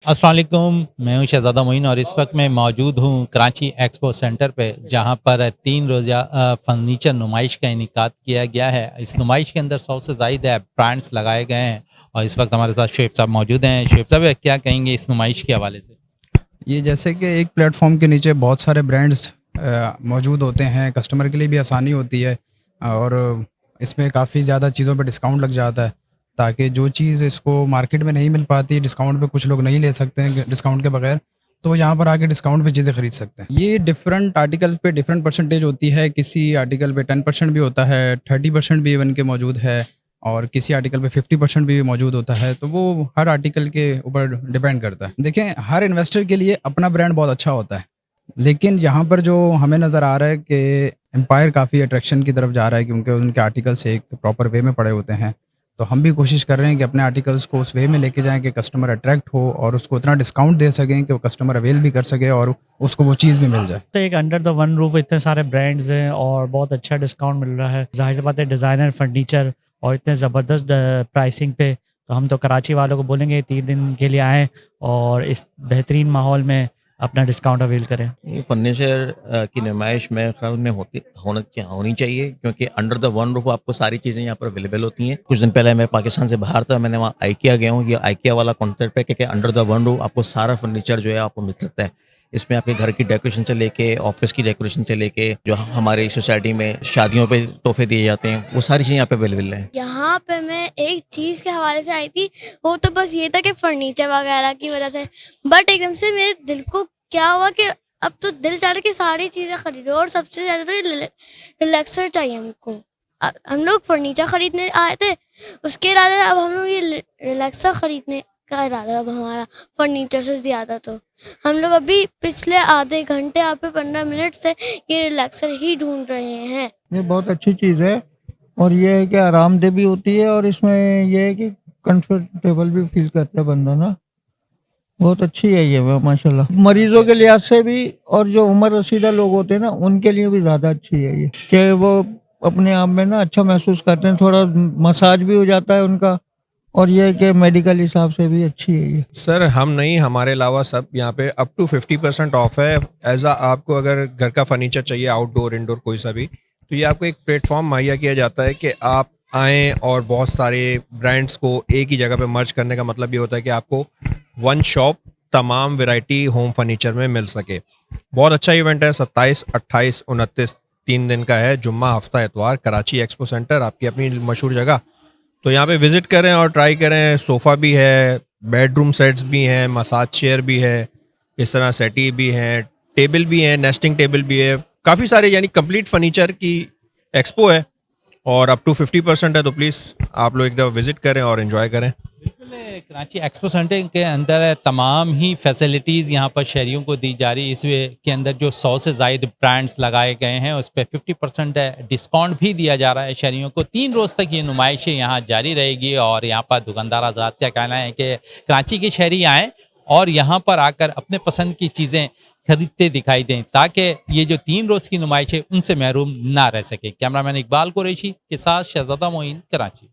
अस्सलाम वालेकुम, मैं हूं शहज़ादा मोइन और इस वक्त मैं मौजूद हूं कराची एक्सपो सेंटर पे, जहां पर 3 रोज़ा फर्नीचर नुमाइश का इनेकाद किया गया है। इस नुमाइश के अंदर 100 से ज़ायद ब्रांड्स लगाए गए हैं और इस वक्त हमारे साथ शुएब साहब मौजूद हैं। शुएब साहब, क्या कहेंगे इस नुमाइश के हवाले से? ये जैसे कि एक प्लेटफॉर्म के नीचे बहुत सारे ब्रांड्स मौजूद होते हैं, कस्टमर के लिए भी आसानी होती है और इसमें काफ़ी ज़्यादा चीज़ों पे डिस्काउंट लग जाता है, ताकि जो चीज़ इसको मार्केट में नहीं मिल पाती, डिस्काउंट पे कुछ लोग नहीं ले सकते हैं डिस्काउंट के बगैर, तो यहाँ पर आके डिस्काउंट पे चीज़ें खरीद सकते हैं। ये डिफरेंट आर्टिकल्स पे डिफरेंट परसेंटेज होती है, किसी आर्टिकल पे 10% भी होता है, 30% भी इवन के मौजूद है और किसी आर्टिकल पे 50% भी मौजूद होता है, तो वो हर आर्टिकल के ऊपर डिपेंड करता है। देखें, हर इन्वेस्टर के लिए अपना ब्रांड बहुत अच्छा होता है, लेकिन यहाँ पर जो हमें नज़र आ रहा है कि एम्पायर काफ़ी अट्रैक्शन की तरफ जा रहा है, क्योंकि उनके आर्टिकल्स एक प्रॉपर वे में पड़े होते हैं। तो हम भी कोशिश कर रहे हैं कि अपने आर्टिकल्स को उस वे में लेके जाएँ कि कस्टमर अट्रैक्ट हो और उसको इतना डिस्काउंट दे सकें कि वो कस्टमर अवेल भी कर सके और उसको वो चीज़ भी मिल जाए। तो एक अंडर द वन रूफ इतने सारे ब्रांड्स हैं और बहुत अच्छा डिस्काउंट मिल रहा है। ज़ाहिर सी बात है, डिज़ाइनर फर्नीचर और इतने ज़बरदस्त प्राइसिंग पे, तो हम तो कराची वालों को बोलेंगे 3 दिन के लिए आएँ और इस बेहतरीन माहौल में अपना डिस्काउंट अवेल करें। ये फर्नीचर की नुमाइश मेरे ख्याल में होनी चाहिए, क्योंकि अंडर द वन रूफ आपको सारी चीज़ें यहाँ पर अवेलेबल होती हैं। कुछ दिन पहले मैं पाकिस्तान से बाहर था, मैंने वहाँ आइकिया गया हूँ। ये आइकिया वाला कॉन्सेप्ट है कि अंडर द वन रूफ आपको सारा फर्नीचर जो है आपको मिल सकता है। इसमें आपके घर की डेकोरेशन से लेके, ऑफिस की डेकोरेशन से लेके, जो हमारी सोसाइटी में शादियों पे तोहफे दिए जाते हैं, वो सारी चीज़ें यहाँ पे अवेलेबल हैं। यहाँ पे मैं एक चीज़ के हवाले से आई थी, वो तो बस ये था कि फर्नीचर वगैरह की वजह से, बट एकदम से मेरे दिल को क्या हुआ कि अब तो दिल चाह रहा कि सारी चीज़ें खरीदो और सबसे ज़्यादा तो रिलैक्सर चाहिए हमको। हम लोग फर्नीचर खरीदने आए थे, उसके इरादे अब हम लोग ये रिलैक्सर खरीदने का इरादा अब हमारा फर्नीचर से ज़्यादा। तो हम लोग अभी पिछले आधे घंटे यहाँ पे 15 मिनट से ये रिलैक्सर ही ढूंढ रहे हैं। ये बहुत अच्छी चीज़ है और ये है कि आरामदेह भी होती है और इसमें ये है कि कंफर्टेबल भी फील करता है बंदा ना। बहुत अच्छी है ये माशाल्लाह। मरीजों के लिहाज से भी और जो उम्र रसीदा लोग होते हैं ना, उनके लिए भी ज़्यादा अच्छी है ये, कि वो अपने आप में ना अच्छा महसूस करते हैं, थोड़ा मसाज भी हो जाता है उनका और ये है कि मेडिकल हिसाब से भी अच्छी है ये। सर, हम नहीं, हमारे अलावा सब यहाँ पे अप टू 50% ऑफ है। आपको अगर घर का फर्नीचर चाहिए, आउटडोर इंडोर कोई सा भी, तो ये आपको एक प्लेटफॉर्म मुहैया किया जाता है कि आप आएँ और बहुत सारे ब्रांड्स को एक ही जगह पे मर्ज करने का मतलब ये होता है कि आपको वन शॉप तमाम वैरायटी होम फर्नीचर में मिल सके। बहुत अच्छा इवेंट है। 27, 28, 29 3 दिन का है, जुम्मा, हफ्ता, इतवार, कराची एक्सपो सेंटर, आपकी अपनी मशहूर जगह। तो यहाँ पे विजिट करें और ट्राई करें। सोफ़ा भी है, बेडरूम सेट्स भी हैं, मसाज चेयर भी है, इस तरह सेटी भी हैं, टेबल भी हैं, नेस्टिंग टेबल भी है, काफ़ी सारे, यानी कंप्लीट फर्नीचर की एक्सपो है और अप टू 50% है। तो प्लीज़ आप लोग एक दफ़ा विजिट करें और एंजॉय करें। बिल्कुल, कराची एक्सपो सेंटर के अंदर तमाम ही फैसिलिटीज़ यहाँ पर शहरियों को दी जा रही है। इसके अंदर जो 100 से ज़ायद ब्रांड्स लगाए गए हैं, उस पर 50% डिस्काउंट भी दिया जा रहा है शहरियों को। 3 रोज़ तक ये नुमाइशें यहाँ जारी रहेगी और यहाँ पर दुकानदार हज़रात का कहना है कि कराची के शहरी आएँ और यहाँ पर आकर अपने पसंद की चीज़ें खरीदते दिखाई दें, ताकि ये जो 3 रोज़ की नुमाइश है उनसे महरूम ना रह सके। कैमरामैन इकबाल कुरैशी के साथ शहज़ादा मोइन, कराची।